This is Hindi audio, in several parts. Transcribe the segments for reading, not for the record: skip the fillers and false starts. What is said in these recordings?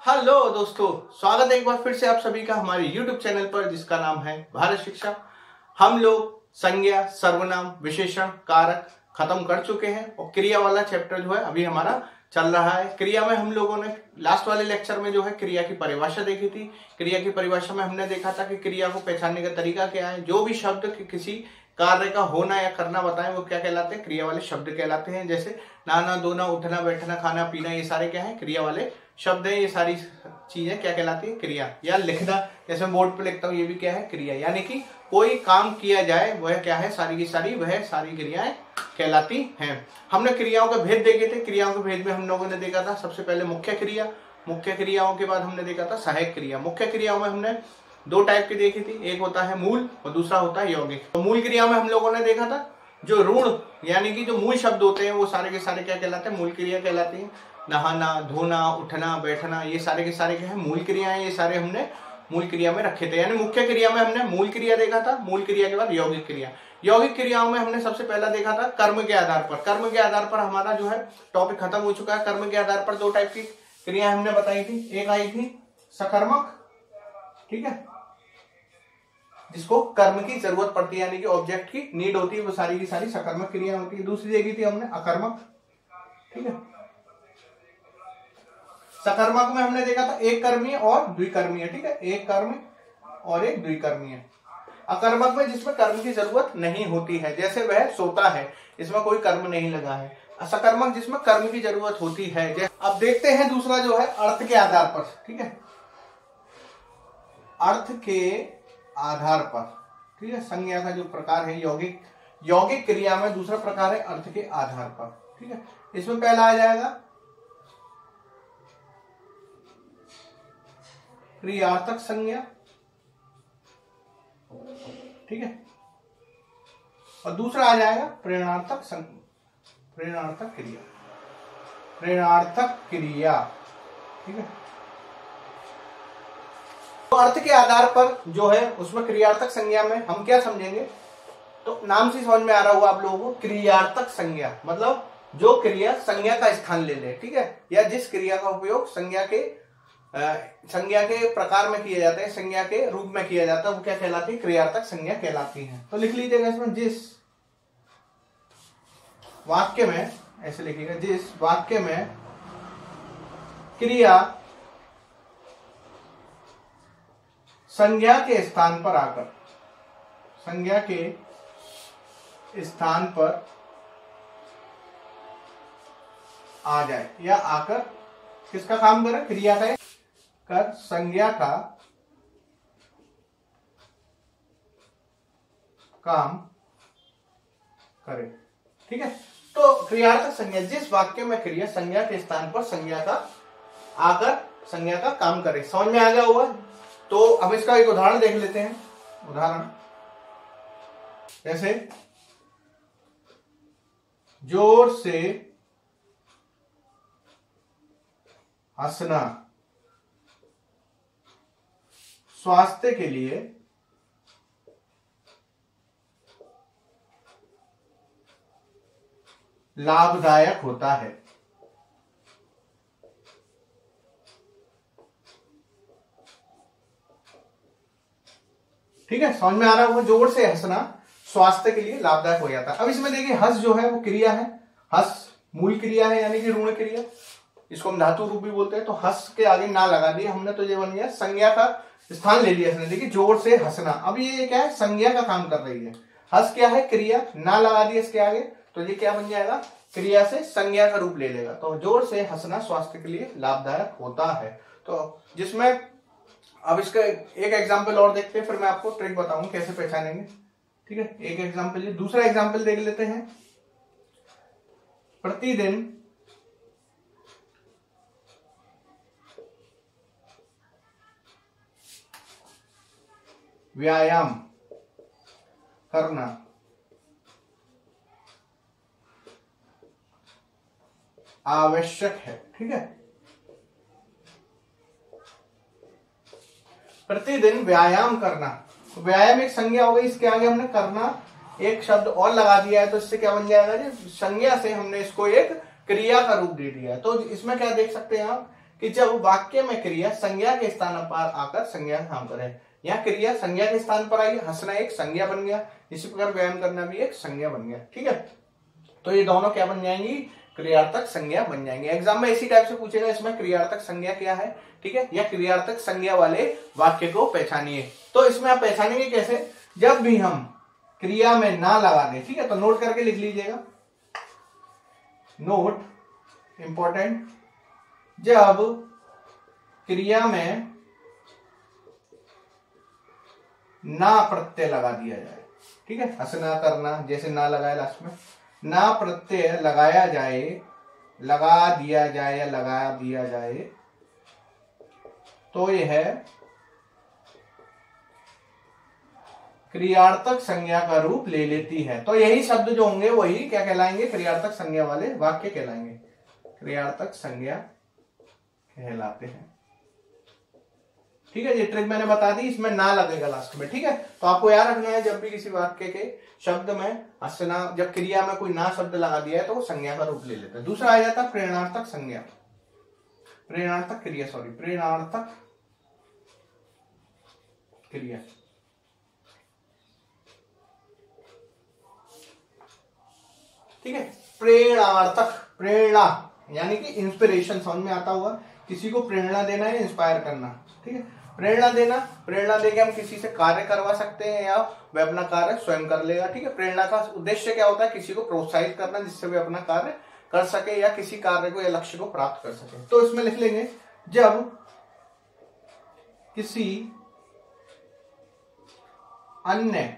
हेलो दोस्तों, स्वागत है एक बार फिर से आप सभी का हमारे YouTube चैनल पर जिसका नाम है भारत शिक्षा। हम लोग संज्ञा, सर्वनाम, विशेषण, कारक खत्म कर चुके हैं और क्रिया वाला चैप्टर जो है अभी हमारा चल रहा है। क्रिया में हम लोगों ने लास्ट वाले लेक्चर में जो है क्रिया की परिभाषा देखी थी। क्रिया की परिभाषा में हमने देखा था कि क्रिया को पहचानने का तरीका क्या है। जो भी शब्द किसी कार्य का होना या करना बताएं वो क्या कहलाते हैं? क्रिया वाले शब्द कहलाते हैं। जैसे नहाना, धोना, उठना, बैठना, खाना, पीना, ये सारे क्या है? क्रिया वाले शब्द है। ये सारी चीजें क्या कहलाती है? क्रिया। या लिखना, जैसे बोर्ड पे लिखता हूँ, ये भी क्या है? क्रिया। यानी कि कोई काम किया जाए वह क्या है? सारी की सारी वह सारी क्रियाएं कहलाती हैं। हमने क्रियाओं के भेद देखे थे। क्रियाओं के भेद में हम लोगों ने देखा था सबसे पहले मुख्य क्रिया, मुख्य क्रियाओं के बाद हमने देखा था सहायक क्रिया। मुख्य क्रियाओं में हमने दो टाइप की देखी थी, एक होता है मूल और दूसरा होता है यौगिक। तो मूल क्रिया में हम लोगों ने देखा था जो ऋण यानी कि जो मूल शब्द होते हैं वो सारे के सारे क्या कहलाते हैं? मूल क्रिया कहलाती है। नहाना, धोना, उठना, बैठना, ये सारे के सारे क्या है? मूल क्रियाएं। ये सारे हमने मूल क्रिया में रखे थे। यानी मुख्य क्रिया में हमने मूल क्रिया देखा था, मूल क्रिया के बाद यौगिक क्रिया। यौगिक क्रियाओं में हमने सबसे पहला देखा था कर्म के आधार पर। कर्म के आधार पर हमारा जो है टॉपिक खत्म हो चुका है। कर्म के आधार पर दो टाइप की क्रिया हमने बताई थी। एक आई थी सकर्मक, ठीक है, जिसको कर्म की जरूरत पड़ती है यानी कि ऑब्जेक्ट की नीड होती है, वो सारी की सारी सकर्मक क्रिया होती है। दूसरी देखी थी हमने अकर्मक, ठीक है। सकर्मक में हमने देखा था एक कर्मीय और द्विकर्मीय, ठीक है, एक कर्म और एक द्विकर्मीय। अकर्मक में जिसमें कर्म की जरूरत नहीं होती है, जैसे वह सोता है, इसमें कोई कर्म नहीं लगा है। सकर्मक जिसमें कर्म की जरूरत होती है। अब देखते हैं दूसरा जो है अर्थ के आधार पर, ठीक है, अर्थ के आधार पर, ठीक है। संज्ञा का जो प्रकार है यौगिक, यौगिक क्रिया में दूसरा प्रकार है अर्थ के आधार पर, ठीक है। इसमें पहला आ जाएगा क्रियार्थक संज्ञा, ठीक है, और दूसरा आ जाएगा प्रेरणार्थक प्रेरणार्थक क्रिया, प्रेरणार्थक क्रिया, ठीक है। तो अर्थ के आधार पर जो है उसमें क्रियार्थक संज्ञा में हम क्या समझेंगे? तो नाम से समझ में आ रहा होगा आप लोगों को, क्रियार्थक संज्ञा मतलब जो क्रिया संज्ञा का स्थान ले ले, ठीक है, या जिस क्रिया का उपयोग संज्ञा के प्रकार में किया जाता है, संज्ञा के रूप में किया जाता है, वो क्या कहलाती है? क्रियार्थक संज्ञा कहलाती है। तो लिख लीजिएगा इसमें, जिस वाक्य में, ऐसे लिखिएगा, जिस वाक्य में क्रिया संज्ञा के स्थान पर आकर, संज्ञा के स्थान पर आ जाए या आकर किसका काम करे? क्रिया का कर संज्ञा का काम करे, ठीक है। तो क्रियार्थक संज्ञा, जिस वाक्य में क्रिया संज्ञा के स्थान पर संज्ञा का आकर संज्ञा का काम करे। समझ में आ गया होगा? तो अब इसका एक उदाहरण देख लेते हैं। उदाहरण जैसे जोर से हंसना स्वास्थ्य के लिए लाभदायक होता है। ठीक है, समझ में आ रहा है? वो जोर से हंसना स्वास्थ्य के लिए लाभदायक हो जाता है। अब इसमें देखिए हंस जो है वो क्रिया है, हंस मूल क्रिया है यानी कि ऋण क्रिया, इसको हम धातु रूप भी बोलते हैं। तो हंस के आगे ना लगा दिया हमने, तो ये बन गया संज्ञा का स्थान ले लिया इसने। देखिए जोर से हंसना, अब ये क्या है? संज्ञा का काम कर रही है। हंस क्या है? क्रिया, ना लगा दिया इसके आगे, तो ये क्या बन जाएगा? क्रिया से संज्ञा का रूप ले लेगा। तो जोर से हंसना स्वास्थ्य के लिए लाभदायक होता है। तो जिसमें अब इसका एक एग्जाम्पल और देखते हैं, फिर मैं आपको ट्रिक बताऊंगा कैसे पहचानेंगे, ठीक है। एक एग्जाम्पल, दूसरा एग्जाम्पल देख लेते हैं। प्रतिदिन व्यायाम करना आवश्यक है, ठीक है। प्रतिदिन व्यायाम करना, व्यायाम एक संज्ञा हो गई, इसके आगे हमने करना एक शब्द और लगा दिया है, तो इससे क्या बन जाएगा? संज्ञा से हमने इसको एक क्रिया का रूप दे दिया है। तो इसमें क्या देख सकते हैं आप कि जब वाक्य में क्रिया संज्ञा के स्थान पर आकर संज्ञा का काम करे। यहाँ क्रिया संज्ञा के स्थान पर आई, हंसना एक संज्ञा बन गया, इसी प्रकार व्यायाम करना भी एक संज्ञा बन गया। ठीक है, तो ये दोनों क्या बन जाएंगी, क्रियार्थक संज्ञा बन जाएंगे। एग्जाम में इसी टाइप से पूछेगा, इसमें क्रियार्थक संज्ञा क्या है, ठीक है, या क्रियार्थक संज्ञा वाले वाक्य को पहचानिए। तो इसमें आप पहचानेंगे कैसे, जब भी हम क्रिया में ना लगा दें, ठीक है, तो नोट करके लिख लीजिएगा, नोट इंपॉर्टेंट, जब क्रिया में ना प्रत्यय लगा दिया जाए, ठीक है, हंसना करना जैसे ना लगाए लास्ट में, ना प्रत्यय लगाया जाए, लगा दिया जाए या लगा दिया जाए, तो यह क्रियार्थक संज्ञा का रूप ले लेती है। तो यही शब्द जो होंगे वही क्या कहलाएंगे, क्रियार्थक संज्ञा वाले वाक्य कहलाएंगे, क्रियार्थक संज्ञा कहलाते हैं। ठीक है, ये ट्रिक मैंने बता दी, इसमें ना लगेगा लास्ट में। ठीक है, तो आपको याद रखना है, जब भी किसी वाक्य के शब्द में हंसना, जब क्रिया में कोई ना शब्द लगा दिया है तो वो संज्ञा का रूप ले लेता है। दूसरा आ जाता है प्रेरणार्थक संज्ञा, प्रेरणार्थक क्रिया, सॉरी प्रेरणार्थक क्रिया। ठीक है, प्रेरणार्थक, प्रेरणा यानी कि इंस्पिरेशन, समझ में आता हुआ, किसी को प्रेरणा देना है, इंस्पायर करना। ठीक है, प्रेरणा देना, प्रेरणा देके हम किसी से कार्य करवा सकते हैं या वह अपना कार्य स्वयं कर लेगा। ठीक है, प्रेरणा का उद्देश्य क्या होता है, किसी को प्रोत्साहित करना जिससे वे अपना कार्य कर सके या किसी कार्य को या लक्ष्य को प्राप्त कर सके। तो इसमें लिख लेंगे, जब किसी अन्य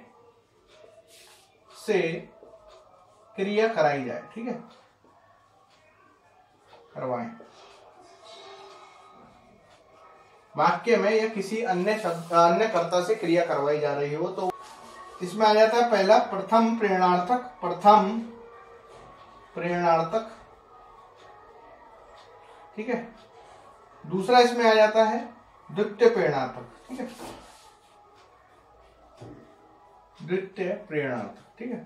से क्रिया कराई जाए, ठीक है, करवाएं, वाक्य में या किसी अन्य कर्ता से क्रिया करवाई जा रही हो, तो इसमें आ जाता है पहला प्रथम प्रेरणार्थक, प्रथम प्रेरणार्थक। ठीक है, दूसरा इसमें आ जाता है द्वितीय प्रेरणार्थक। ठीक है, द्वितीय प्रेरणार्थक। ठीक है,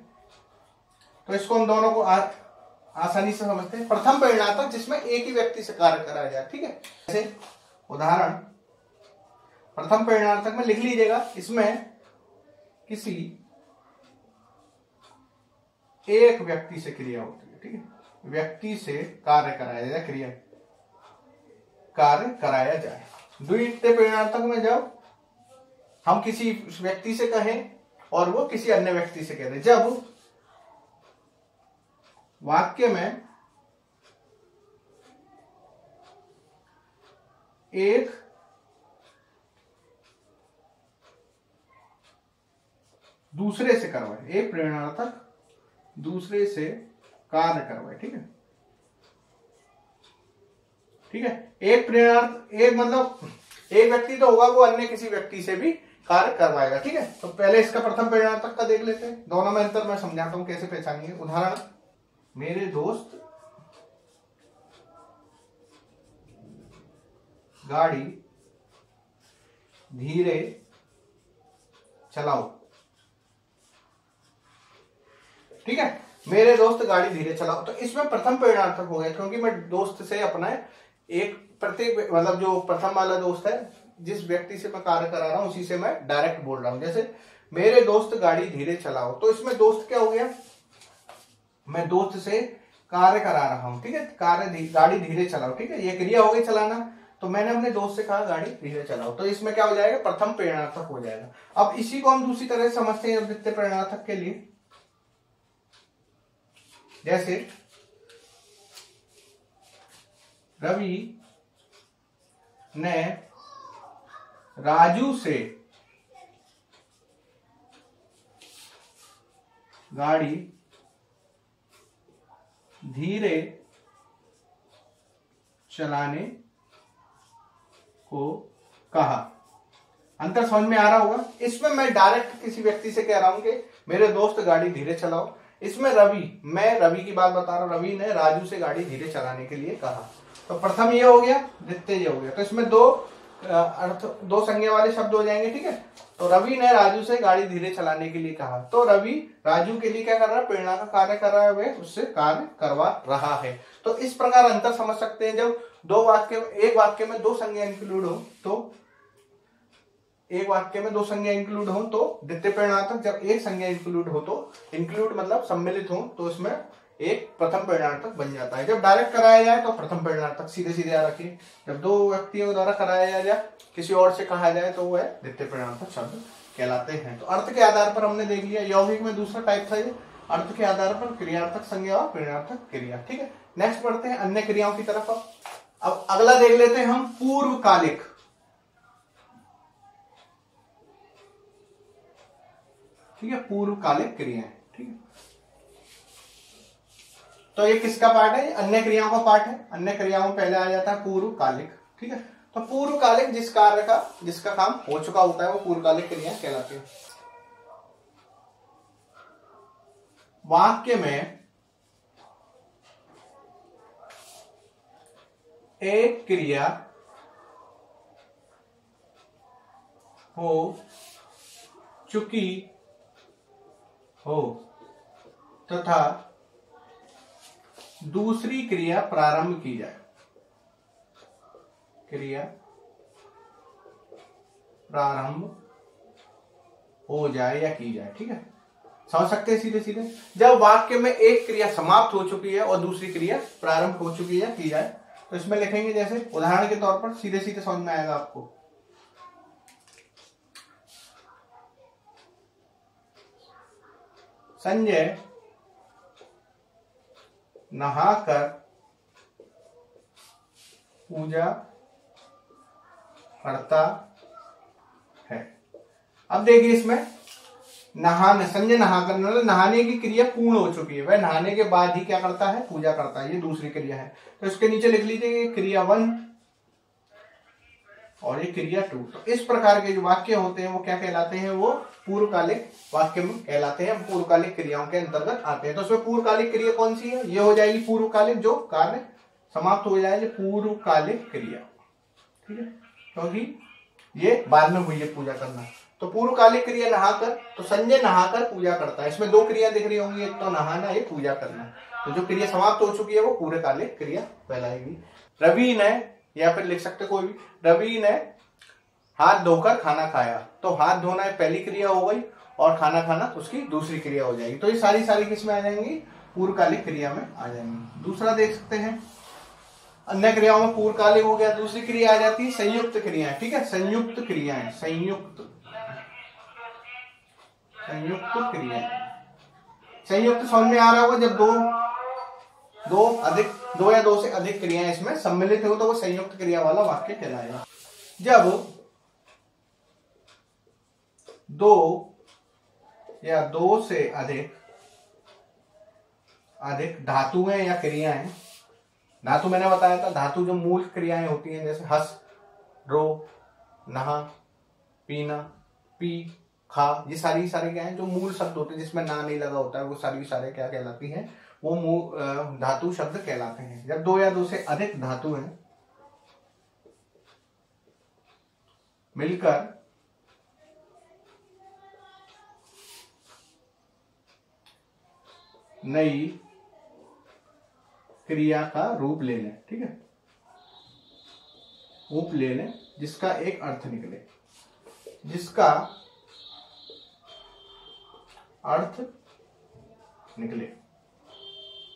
तो इसको हम दोनों को आसानी से समझते हैं। प्रथम प्रेरणार्थक जिसमें एक ही व्यक्ति से कार्य कराया जाए। ठीक है, जैसे उदाहरण, प्रथम प्रेरणार्थक में लिख लीजिएगा, इसमें किसी एक व्यक्ति से क्रिया होती है। ठीक है, व्यक्ति से कार्य कराया जाए, क्रिया कार्य कराया जाए। द्वितीय प्रेरणार्थक में जब हम किसी व्यक्ति से कहें और वो किसी अन्य व्यक्ति से कह दे, जब वाक्य में एक दूसरे से करवाए, एक प्रेरणार्थक दूसरे से कार्य करवाए। ठीक है, ठीक है, एक प्रेरणार्थ, एक मतलब एक व्यक्ति तो होगा, वो अन्य किसी व्यक्ति से भी कार्य करवाएगा। ठीक है, तो पहले इसका प्रथम प्रेरणार्थक का देख लेते हैं, दोनों में अंतर मैं समझाता हूं कैसे पहचानेंगे। उदाहरण, मेरे दोस्त गाड़ी धीरे चलाओ। ठीक है, मेरे दोस्त गाड़ी धीरे चलाओ, तो इसमें प्रथम प्रेरणार्थक हो गया, क्योंकि मैं दोस्त से अपना एक प्रत्येक मतलब जो प्रथम वाला दोस्त है, जिस व्यक्ति से मैं कार्य करा रहा हूं उसी से मैं डायरेक्ट बोल रहा हूं। जैसे मेरे दोस्त गाड़ी धीरे चलाओ, तो इसमें दोस्त क्या हो गया, मैं दोस्त से कार्य करा रहा हूं। ठीक है, गाड़ी धीरे चलाओ। ठीक है, ये क्रिया हो गई चलाना, तो मैंने अपने दोस्त से कहा गाड़ी धीरे चलाओ, तो इसमें क्या हो जाएगा, प्रथम प्रेरणार्थक हो जाएगा। अब इसी को हम दूसरी तरह से समझते हैं द्वितीय प्रेरणार्थक के लिए। जैसे रवि ने राजू से गाड़ी धीरे चलाने को कहा। अंतर समझ में आ रहा होगा। इसमें मैं डायरेक्ट किसी व्यक्ति से कह रहा हूं कि मेरे दोस्त गाड़ी धीरे चलाओ। इसमें मैं रवि की बात बता रहा हूं, रवि ने राजू से गाड़ी धीरे चलाने के लिए कहा। तो प्रथम ये हो गया, द्वितीय ये हो गया। तो इसमें दो अर्थ दो संज्ञा वाले शब्द हो जाएंगे, ठीक है। तो रवि ने राजू से गाड़ी धीरे चलाने के लिए कहा, तो रवि राजू के लिए क्या कर रहा है, प्रेरणा का कार्य कर रहा है, वह उससे कार्य करवा रहा है। तो इस प्रकार अंतर समझ सकते हैं, जब एक वाक्य में दो संज्ञा इंक्लूड हो, तो एक वाक्य में दो संज्ञा इंक्लूड हो तो द्वितीय प्रेरणार्थक, जब एक संज्ञा इंक्लूड हो तो इंक्लूड मतलब सम्मिलित हो तो इसमें एक प्रथम प्रेरणार्थक बन जाता है। जब डायरेक्ट कराया जाए तो प्रथम प्रेरणार्थक सीधे सीधे याद रखिए, जब दो व्यक्तियों द्वारा कराया जाए किसी और से कहा जाए तो वह द्वितीय प्रेरणार्थक शब्द कहलाते हैं। तो अर्थ के आधार पर हमने देख लिया, यौगिक में दूसरा टाइप था ये, अर्थ के आधार पर क्रियार्थक संज्ञा और प्रेरणार्थक क्रिया, ठीक है। नेक्स्ट बढ़ते हैं अन्य क्रियाओं की तरफ। अब अगला देख लेते हैं हम पूर्वकालिक। ठीक है, पूर्वकालिक क्रियाएं, ठीक है। तो ये किसका पार्ट है, अन्य क्रियाओं का पार्ट है। अन्य क्रियाओं में पहले आ जाता है पूर्वकालिक, ठीक है। तो पूर्वकालिक जिस कार्य का जिसका काम हो चुका होता है वो पूर्वकालिक क्रिया कहलाती है। वाक्य में एक क्रिया हो चुकी हो तथा दूसरी क्रिया प्रारंभ की जाए, क्रिया प्रारंभ हो जाए या की जाए, ठीक है। समझ सकते हैं सीधे सीधे, जब वाक्य में एक क्रिया समाप्त हो चुकी है और दूसरी क्रिया प्रारंभ हो चुकी है की जाए, तो इसमें लिखेंगे जैसे उदाहरण के तौर पर, सीधे सीधे समझ में आएगा आपको। संजय नहाकर पूजा करता है। अब देखिए इसमें नहाने, संजय नहाकर मतलब नहाने की क्रिया पूर्ण हो चुकी है, वह नहाने के बाद ही क्या करता है, पूजा करता है, ये दूसरी क्रिया है। तो इसके नीचे लिख लीजिए क्रिया 1 और ये क्रिया 2। तो इस प्रकार के जो वाक्य होते हैं वो क्या कहलाते हैं, वो पूर्वकालिक वाक्य में कहलाते हैं, पूर्वकालिक क्रियाओं के अंतर्गत आते हैं। तो उसमें पूर्वकालिक क्रिया कौन सी है, ये हो जाएगी पूर्वकालिक, जो कार्य समाप्त हो जाए पूर्वकालिक क्रिया, ठीक है, क्योंकि ये बाद में हुई है पूजा करना। तो पूर्वकालिक क्रिया नहाकर, तो संजय नहाकर पूजा करता है, इसमें दो क्रिया दिख रही होंगी, एक तो नहाना, एक पूजा करना। तो जो क्रिया समाप्त हो चुकी है वो पूर्वकालिक क्रिया कहलाएगी। रवि ने, या फिर लिख सकते कोई भी, रवि ने हाथ धोकर खाना खाया, तो हाथ धोना पहली क्रिया हो गई और खाना खाना उसकी दूसरी क्रिया हो जाएगी। तो ये सारी किसमें आ जाएंगी, पूर्वकालिक क्रिया में आ जाएंगी। दूसरा देख सकते हैं, अन्य क्रियाओं में पूर्वकालिक हो गया, दूसरी क्रिया आ जाती है संयुक्त क्रियाएं, ठीक है, संयुक्त क्रियाएं, संयुक्त क्रियाएं। संयुक्त समझ में आ रहा होगा, जब दो या दो से अधिक क्रियाएं इसमें सम्मिलित हो तो वो संयुक्त क्रिया वाला वाक्य कहलाएगा। जब दो या दो से अधिक धातुएं या क्रियाएं, धातु मैंने बताया था, धातु जो मूल क्रियाएं होती हैं जैसे हंस, रो, नहा, पीना, पी, खा, ये सारी क्या है जो मूल शब्द होते हैं जिसमें ना नहीं लगा होता है, वो सारे क्या कहलाती हैं, वो धातु शब्द कहलाते हैं। जब दो या दो से अधिक धातुएं मिलकर नई क्रिया का रूप ले लें, ठीक है, रूप ले लें जिसका एक अर्थ निकले, जिसका अर्थ निकले,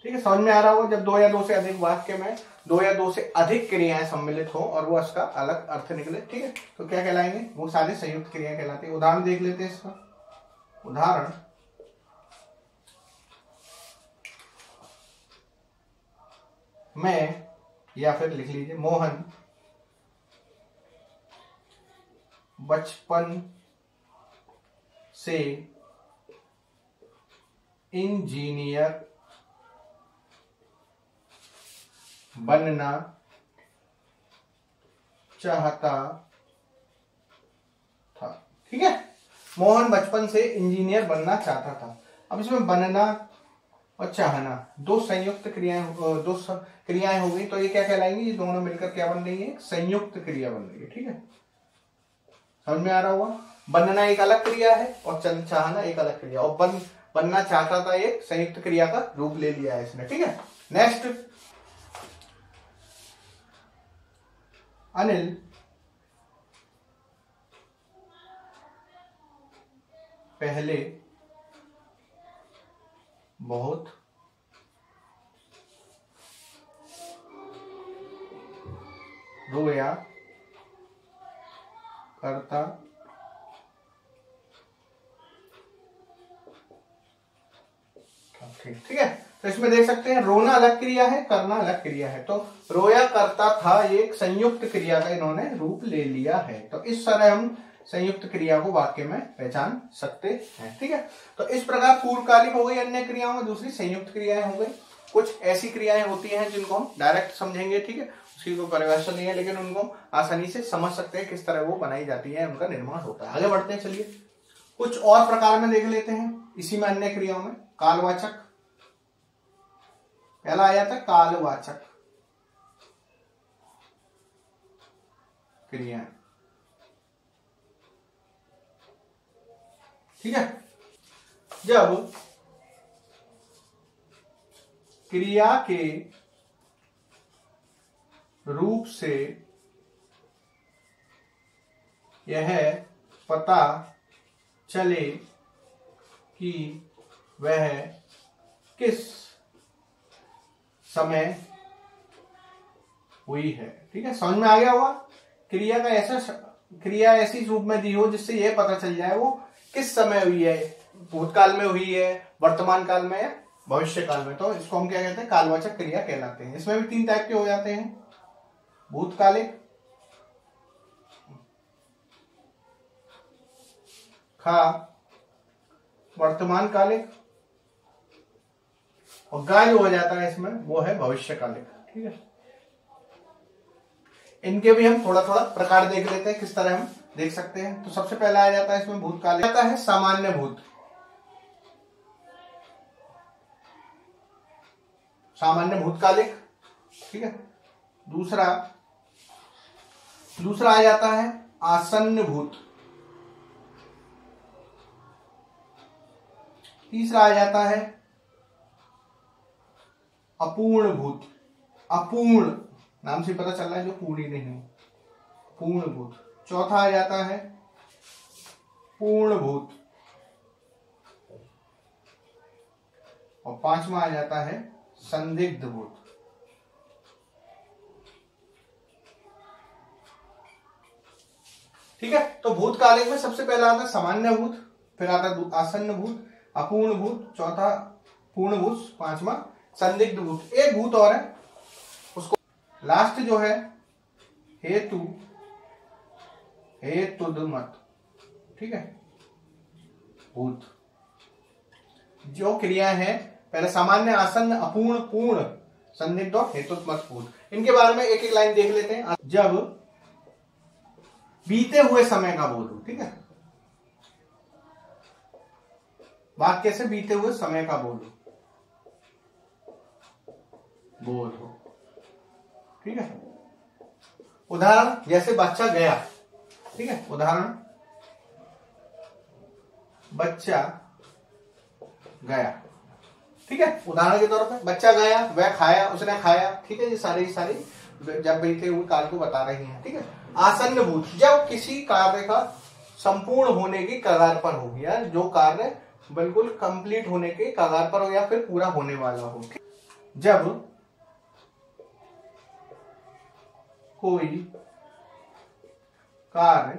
ठीक है। समझ में आ रहा होगा, जब दो या दो से अधिक वाक्य में दो या दो से अधिक क्रियाएं सम्मिलित हो और वो इसका अलग अर्थ निकले, ठीक है, तो क्या कहलाएंगे, वो सारे संयुक्त क्रिया कहलाती है। उदाहरण देख लेते हैं इसका। उदाहरण, मैं, या फिर लिख लीजिए मोहन बचपन से इंजीनियर बनना चाहता था, ठीक है। मोहन बचपन से इंजीनियर बनना चाहता था। अब इसमें बनना और चाहना, दो संयुक्त क्रियाएं, क्रियाएं हो गई, तो ये क्या कहलाएंगी, ये दोनों मिलकर क्या बन रही है, संयुक्त क्रिया बन रही है। ठीक है, समझ में आ रहा होगा। बनना एक अलग क्रिया है और चाहना एक अलग क्रिया, और बनना चाहता था एक संयुक्त क्रिया का रूप ले लिया है इसने। ठीक है, नेक्स्ट, अनिल पहले बहुत रोया करता ठीक है, तो इसमें देख सकते हैं रोना अलग क्रिया है, करना अलग क्रिया है, तो रोया करता था एक संयुक्त क्रिया का इन्होंने रूप ले लिया है। तो इस तरह हम संयुक्त क्रिया को वाक्य में पहचान सकते हैं। ठीक है, तो इस प्रकार पूर्वकालिक हो गई अन्य क्रियाओं में, दूसरी संयुक्त क्रियाएं हो गई। कुछ ऐसी क्रियाएं होती हैं जिनको हम डायरेक्ट समझेंगे, ठीक है, उसकी कोई परिभाषा नहीं है, लेकिन उनको आसानी से समझ सकते हैं किस तरह वो बनाई जाती है, उनका निर्माण होता है। आगे बढ़ते हैं, चलिए कुछ और प्रकार में देख लेते हैं इसी में अन्य क्रियाओं में। कालवाचक, पहला आया था कालवाचक क्रिया। ठीक है, जब क्रिया के रूप से यह पता चले कि वह किस समय हुई है। ठीक है, समझ में आ गया होगा। क्रिया का क्रिया ऐसी रूप में दी हो जिससे यह पता चल जाए वो किस समय हुई है, भूतकाल में हुई है, वर्तमान काल में या भविष्य काल में, तो इसको हम क्या कहते हैं, कालवाचक क्रिया कहलाते हैं। इसमें भी तीन टाइप के हो जाते हैं, भूतकालिक, वर्तमान कालिक, और गा जो हो जाता है इसमें वो है भविष्यकालिक। ठीक है, इनके भी हम थोड़ा थोड़ा प्रकार देख लेते हैं, किस तरह हम देख सकते हैं। तो सबसे पहला आ जाता है इसमें भूतकालिक, आता है सामान्य भूत, सामान्य भूतकालिक। ठीक है, दूसरा आ जाता है आसन्न भूत, तीसरा आ जाता है अपूर्ण भूत, अपूर्ण नाम से पता चल रहा है जो पूरी नहीं है, पूर्ण भूत। चौथा आ जाता है पूर्ण भूत, और पांचवा आ जाता है संदिग्ध भूत। ठीक है, तो भूतकालिक में सबसे पहला आता है सामान्य भूत, फिर आता है आसन्न भूत, अपूर्ण भूत, चौथा पूर्ण भूत, पांचवा संदिग्ध भूत। एक भूत और है, उसको लास्ट जो है हेतुदमत। ठीक है, भूत जो क्रिया है, पहले सामान्य, आसन्न, अपूर्ण, पूर्ण, संदिग्ध और हेतुदमत भूत। इनके बारे में एक एक लाइन देख लेते हैं। जब बीते हुए समय का बोध हो, ठीक है, वाक्य से बीते हुए समय का बोध हो। ठीक है, उदाहरण जैसे बच्चा गया। ठीक है, उदाहरण बच्चा गया। ठीक है, उदाहरण के तौर पे बच्चा गया, वह खाया, उसने खाया। ठीक है, ये सारी जब बीते हुए काल को बता रही हैं। ठीक है, आसन्न भूत, जब किसी कार्य का संपूर्ण होने की कगार पर हो, या जो कार्य बिल्कुल कंप्लीट होने के कगार पर हो या फिर पूरा होने वाला हो। जब कोई कार्य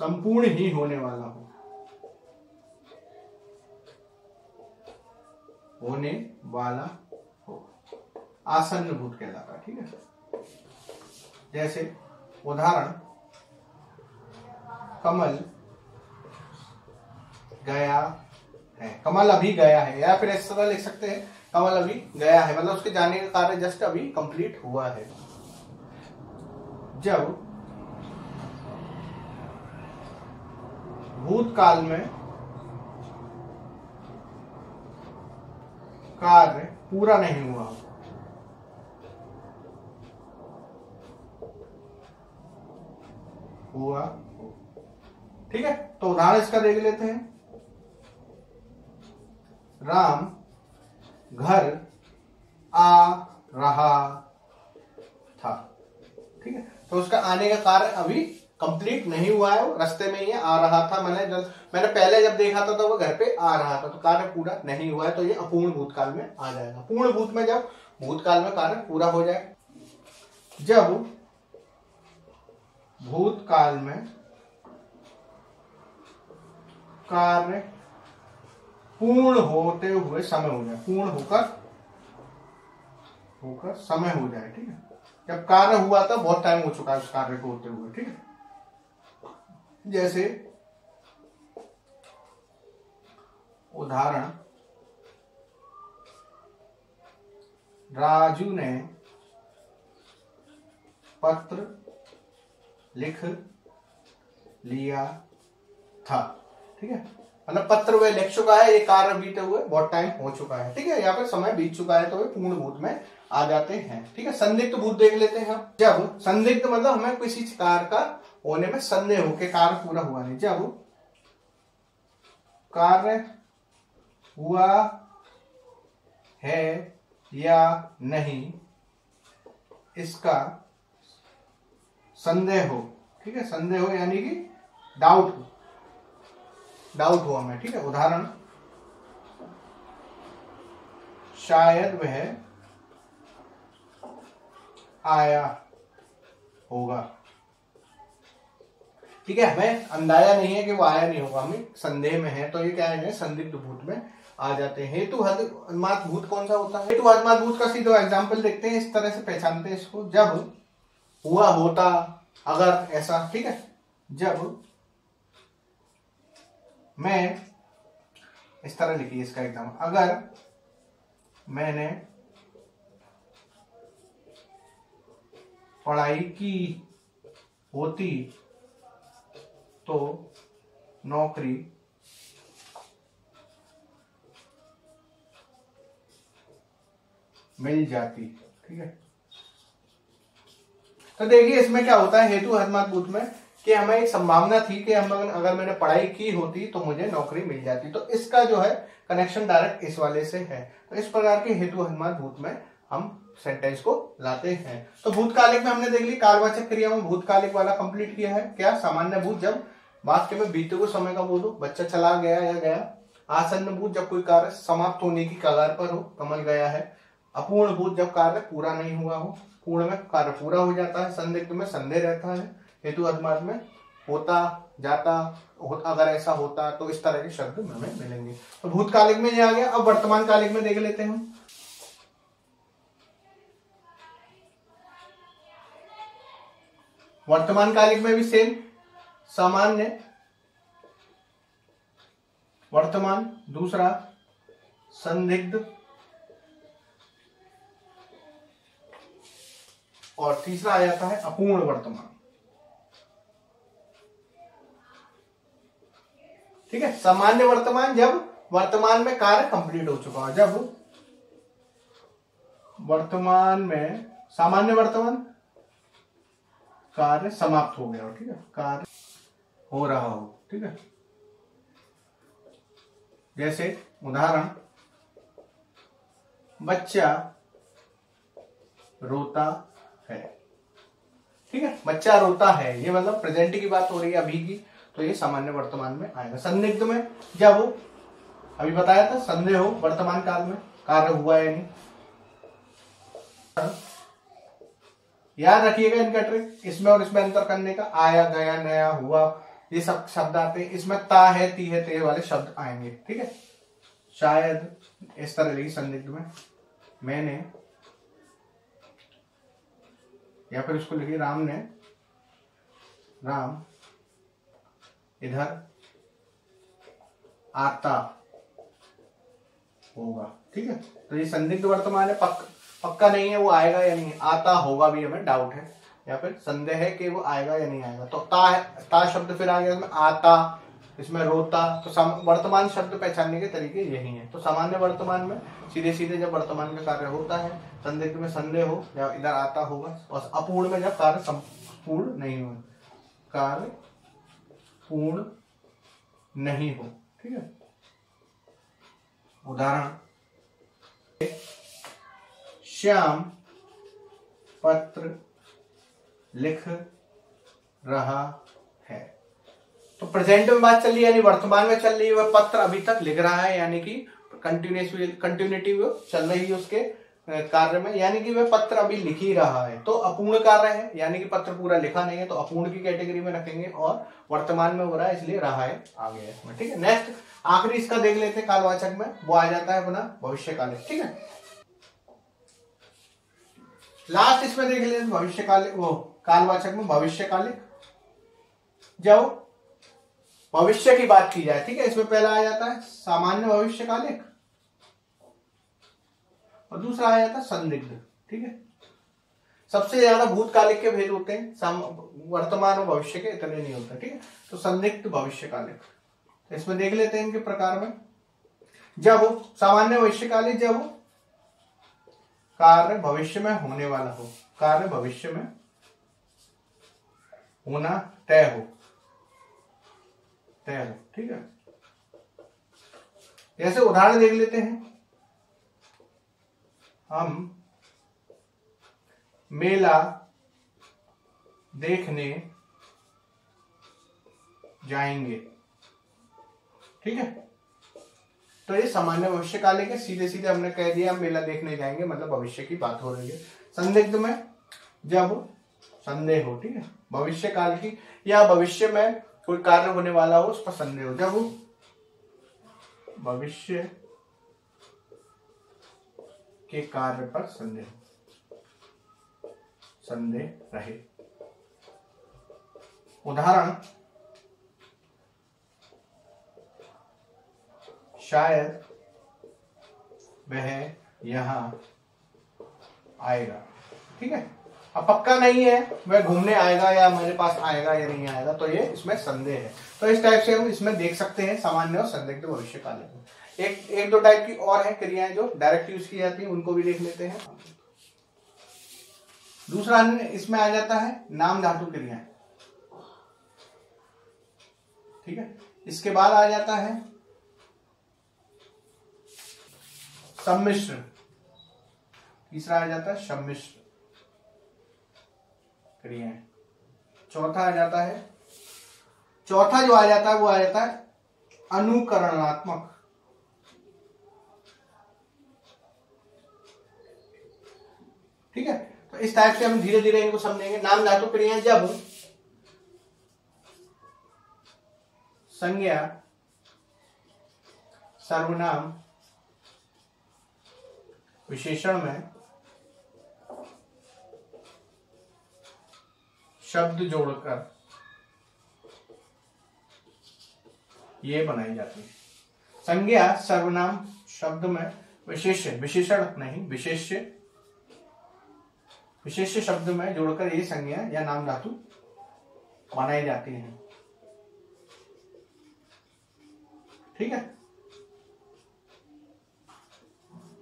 संपूर्ण ही होने वाला हो, आसन्न भूत कहलाता है। ठीक है, जैसे उदाहरण कमल गया है, कमल अभी गया है, या फिर इस तरह लिख सकते हैं कमल अभी गया है, मतलब उसके जाने का कार्य जस्ट अभी कंप्लीट हुआ है। जब भूतकाल में कार्य पूरा नहीं हुआ हो। हुआ, ठीक है। तो उदाहरण इसका देख लेते हैं। राम घर आ रहा था, ठीक है। तो उसका आने का कार्य अभी कंप्लीट नहीं हुआ है, वो रास्ते में ही आ रहा था। मैंने पहले जब देखा था तो वो घर पे आ रहा था, तो कार्य पूरा नहीं हुआ है, तो ये अपूर्ण भूतकाल में आ जाएगा। पूर्ण भूत में जब भूतकाल में कार्य पूरा हो जाए, जब भूतकाल में कार्य पूर्ण होते हुए समय हो जाए, पूर्ण होकर समय हो जाए, ठीक है। जब कार्य हुआ था, बहुत टाइम हो चुका है उस कार्य को होते हुए, ठीक है। जैसे उदाहरण, राजू ने पत्र लिख लिया था, ठीक है। मतलब पत्र वह लिख चुका है, ये कार्य बीते हुए बहुत टाइम हो चुका है, ठीक है। यहाँ पे समय बीत चुका है, तो वे पूर्ण भूत में आ जाते हैं, ठीक है। संदिग्ध भूत देख लेते हैं हम। जब संदिग्ध मतलब हमें किसी कार्य का होने में संदेह हो के कार्य पूरा हुआ नहीं, जब कार्य हुआ है या नहीं इसका संदेह हो, ठीक है। संदेह हो यानी कि डाउट हो हमें, ठीक है। उदाहरण, शायद वह आया होगा, ठीक है। हमें अंदाजा नहीं है कि वो आया नहीं होगा, हमें संदेह में है, तो ये क्या है, संदिग्ध भूत में आ जाते हैं। हेतु हदमात भूत कौन सा होता है? हेतु हदमात भूत का सीधा एग्जाम्पल देखते हैं, इस तरह से पहचानते हैं इसको। जब हुआ, होता, अगर, ऐसा, ठीक है। जब मैं, इस तरह लिखिए इसका एग्जाम्पल, अगर मैंने पढ़ाई की होती तो नौकरी मिल जाती, ठीक है। तो देखिए इसमें क्या होता है, हेतु हदमात भूत में, कि हमें एक संभावना थी कि अगर मैंने पढ़ाई की होती तो मुझे नौकरी मिल जाती, तो इसका जो है कनेक्शन डायरेक्ट इस वाले से है। तो इस प्रकार के हेतु हदमात भूत में हम सेंटेंस को लाते हैं। तो भूतकालिक में हमने देख ली, कालवाचक क्रिया में भूतकालिक वाला कंप्लीट किया है। क्या? सामान्य भूत, जब वाक्य में बीते हुए समय का बोलो, बच्चा चला गया या गया। आसन्न भूत, जब कोई कार्य समाप्त होने की कगार पर हो, कमल गया है। अपूर्ण भूत, जब कार्य पूरा नहीं हुआ हो। पूर्ण में कार्य पूरा हो जाता है, संदिग्ध में संदेह रहता है, हेतु हदमात में होता, जाता, अगर ऐसा होता, तो इस तरह के शब्द हमें मिलेंगे। तो भूतकालिक में ये आ गया। अब वर्तमान कालिक में देख लेते हैं हम। वर्तमान कालिक में भी सेम, सामान्य वर्तमान, दूसरा संदिग्ध, और तीसरा आ जाता है अपूर्ण वर्तमान, ठीक है। सामान्य वर्तमान, जब वर्तमान में कार्य कंप्लीट हो चुका है, जब वर्तमान में, सामान्य वर्तमान कार्य समाप्त हो गया हो, ठीक है, कार्य हो रहा हो, ठीक है। जैसे उदाहरण, बच्चा रोता है, ठीक है। बच्चा रोता है, ये मतलब प्रेजेंट की बात हो रही है, अभी की, तो ये सामान्य वर्तमान में आएगा। संदिग्ध में, जब अभी बताया था संदेह हो, वर्तमान काल में कार्य हुआ है नहीं। याद रखिएगा इनका ट्रिक, इसमें और इसमें अंतर करने का। आया, गया, नया, हुआ, ये सब शब्द आते हैं। इसमें ता है, ती है, ते वाले शब्द आएंगे, ठीक है। शायद, इस तरह लिखी संदिग्ध में। मैंने, या फिर उसको लिखिए राम ने, राम इधर आता होगा, ठीक है। तो ये संदिग्ध वर्तमान है, पक्का नहीं है वो आएगा या नहीं, आता होगा भी हमें डाउट है, या फिर संदेह है कि वो आएगा या नहीं आएगा। तो ता शब्द फिर आ गया इसमें, आता, इसमें रोता। तो वर्तमान शब्द पहचानने के तरीके यही हैं। तो सामान्य वर्तमान में सीधे सीधे जब वर्तमान का कार्य होता है, संदिग्ध में संदेह हो या इधर आता होगा, और अपूर्ण में जब कार्य संपूर्ण नहीं हो, कार्य पूर्ण नहीं हो। ठीक है, उदाहरण, श्याम पत्र लिख रहा है। तो प्रेजेंट में बात चल रही है, यानी वर्तमान में चल रही है, वह पत्र अभी तक लिख रहा है, यानी कि कंटिन्यूटी चल रही है उसके कार्य में, यानी कि वह पत्र अभी लिख ही रहा है। तो अपूर्ण कार्य है, यानी कि पत्र पूरा लिखा नहीं है, तो अपूर्ण की कैटेगरी में रखेंगे, और वर्तमान में हो रहा है इसलिए रहा है आ गया इसमें। ठीक है, नेक्स्ट आखिरी इसका देख लेते हैं कालवाचक में, वो आ जाता है अपना भविष्यकालिक। ठीक है, लास्ट इसमें देख लेते हैं भविष्यकालिक, वो कालवाचक में भविष्यकालिक। जब भविष्य की बात की जाए, ठीक है, इसमें पहला आ जाता है सामान्य भविष्यकालिक, और दूसरा आ जाता है संदिग्ध। ठीक है, सबसे ज्यादा भूतकालिक के भेद होते हैं, वर्तमान और भविष्य के इतने नहीं होते। ठीक है, तो संदिग्ध भविष्यकालिक, तो इसमें देख लेते हैं इनके प्रकार में। जब सामान्य भविष्यकालिक, जब कार्य भविष्य में होने वाला हो, कार्य भविष्य में होना तय हो। ठीक है, जैसे उदाहरण देख लेते हैं, हम मेला देखने जाएंगे। ठीक है, तो ये सामान्य भविष्यकालिक है, सीधे सीधे हमने कह दिया हम मेला देखने जाएंगे, मतलब भविष्य की बात हो रही है। संदिग्ध में जब संदेह हो, ठीक है, भविष्यकाल की या भविष्य में कोई कार्य होने वाला हो, उस पर संदेह हो, जब भविष्य के कार्य पर संदेह रहे। उदाहरण, शायद वह यहां आएगा। ठीक है, अब पक्का नहीं है वह घूमने आएगा या मेरे पास आएगा या नहीं आएगा, तो ये इसमें संदेह है। तो इस टाइप से हम इसमें देख सकते हैं सामान्य और संदिग्ध भविष्यकालिक में। एक दो टाइप की और है क्रियाएं जो डायरेक्ट यूज की जाती हैं, उनको भी देख लेते हैं। दूसरा इसमें आ जाता है नाम धातु क्रियाएं। ठीक है, इसके बाद आ जाता है सम्मिश्र, तीसरा आ जाता है सम्मिश्र क्रियाएं। चौथा आ जाता है, चौथा जो आ जाता है वो आ जाता है अनुकरणात्मक। ठीक है, तो इस टाइप से हम धीरे धीरे इनको समझेंगे। नाम धातु क्रियाएं जब संज्ञा सर्वनाम विशेषण में शब्द जोड़कर ये बनाई जाती है। संज्ञा सर्वनाम शब्द में विशेष्य, विशेषण नहीं, विशेष्य शब्द में जोड़कर ये संज्ञा या नाम धातु बनाई जाती है। ठीक है,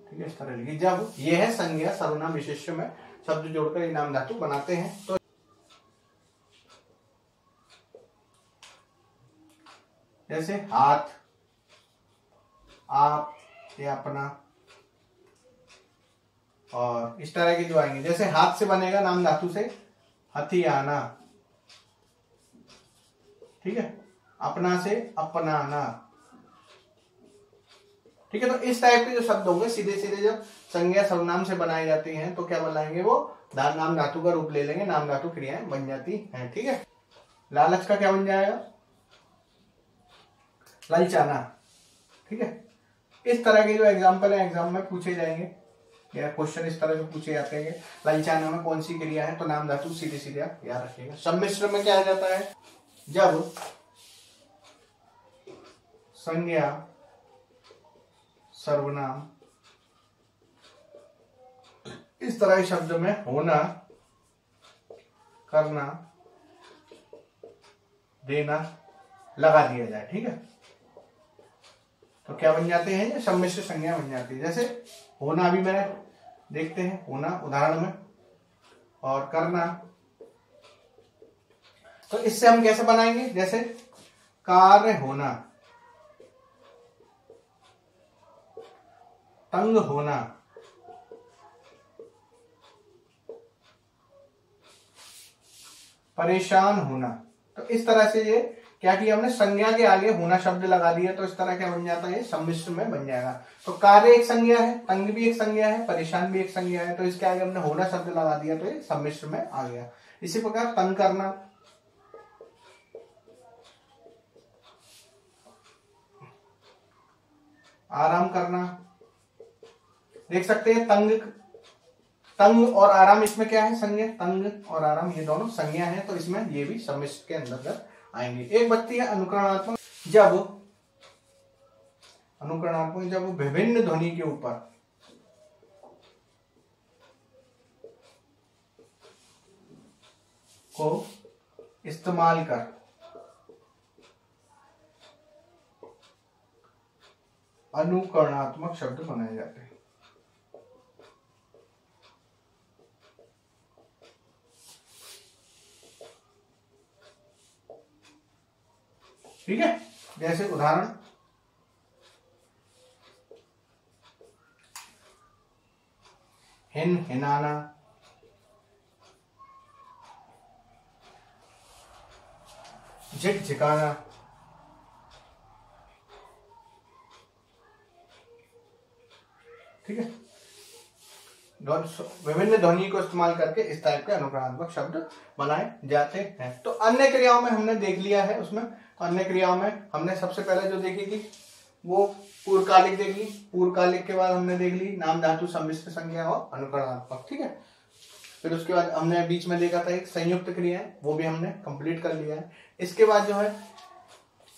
ठीक है, इस तरह लिखिए। जब ये है संज्ञा सर्वनाम विशेष्य में शब्द जोड़कर ये नाम धातु बनाते हैं, तो जैसे हाथ, आप या अपना, और इस तरह के जो आएंगे। जैसे हाथ से बनेगा नाम धातु से हथियाना। ठीक है, अपना से अपनाना। ठीक है, तो इस टाइप के जो शब्द होंगे सीधे सीधे जब संज्ञा सर्वनाम से बनाई जाती हैं, तो क्या बनाएंगे, वो नाम धातु का रूप ले लेंगे, नाम धातु क्रियाएं बन जाती हैं। ठीक है, लालच का क्या बन जाएगा, ललचाना। ठीक है, इस तरह के जो एग्जाम्पल है एग्जाम में पूछे जाएंगे, या क्वेश्चन इस तरह से पूछे जाते हैं। ललचाना में कौन सी क्रिया है, तो नाम धातु सीधे सीधे आप याद रखिएगा। सम्मिश्र में क्या आ जाता है, जब संज्ञा सर्वनाम इस तरह के शब्द में होना, करना, देना लगा दिया जाए। ठीक है, तो क्या बन जाते हैं, सम्मिश्र संज्ञा बन जाती है। जैसे होना, अभी मैंने देखते हैं होना उदाहरण में, और करना, तो इससे हम कैसे बनाएंगे, जैसे कार्य होना, तंग होना, परेशान होना। तो इस तरह से ये क्या किया हमने, संज्ञा के आगे होना शब्द लगा दिया, तो इस तरह क्या बन जाता है, सम्मिश्र में बन जाएगा। तो कार्य एक संज्ञा है, तंग भी एक संज्ञा है, परेशान भी एक संज्ञा है, तो इसके आगे हमने होना शब्द लगा दिया तो ये सम्मिश्र में आ गया। इसी प्रकार तंग करना, आराम करना, देख सकते हैं तंग और आराम, इसमें क्या है, संज्ञा। तंग और आराम ये दोनों संज्ञा है, तो इसमें ये भी सम्मिश्र के अंतर्गत आएंगे। एक बचती है अनुकरणात्मक, जब विभिन्न ध्वनि के ऊपर को इस्तेमाल कर अनुकरणात्मक शब्द बनाए जाते हैं। ठीक है, जैसे उदाहरण, हिन, हिनाना, झिक, झिकाना, ठीक है, विभिन्न ध्वनि को इस्तेमाल करके इस टाइप के अनुकरणात्मक शब्द बनाए जाते हैं। तो अन्य क्रियाओं में हमने देख लिया है, उसमें तो अन्य क्रियाओं में हमने सबसे पहले जो देखी थी वो पूर्वकालिक देख ली, पूर्वकालिक के बाद हमने देख ली नाम धातु, सम्मिश्र संज्ञा और अनुकरणात्मक। ठीक है, फिर उसके बाद हमने बीच में देखा था एक संयुक्त क्रिया है, वो भी हमने कंप्लीट कर लिया है। इसके बाद जो है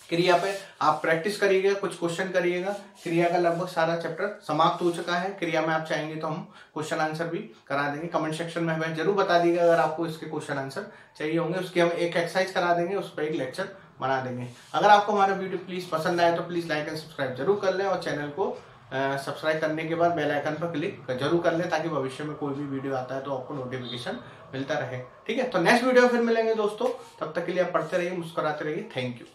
क्रिया पे आप प्रैक्टिस करिएगा, कुछ क्वेश्चन करिएगा। क्रिया का लगभग सारा चैप्टर समाप्त हो चुका है। क्रिया में आप चाहेंगे तो हम क्वेश्चन आंसर भी करा देंगे। कमेंट सेक्शन में हमें जरूर बता दीजिएगा अगर आपको इसके क्वेश्चन आंसर चाहिए होंगे। उसकी हम एक एक्सरसाइज करा देंगे, उस पर एक लेक्चर बना देंगे। अगर आपको हमारा वीडियो प्लीज पसंद आए तो प्लीज लाइक एंड सब्सक्राइब जरूर कर लें, और चैनल को सब्सक्राइब करने के बाद बेल आइकन पर क्लिक जरूर कर लें, ताकि भविष्य में कोई भी वीडियो आता है तो आपको नोटिफिकेशन मिलता रहे। ठीक है, तो नेक्स्ट वीडियो फिर मिलेंगे दोस्तों, तब तक के लिए आप पढ़ते रहिए, मुस्कुराते रहिए। Thank you.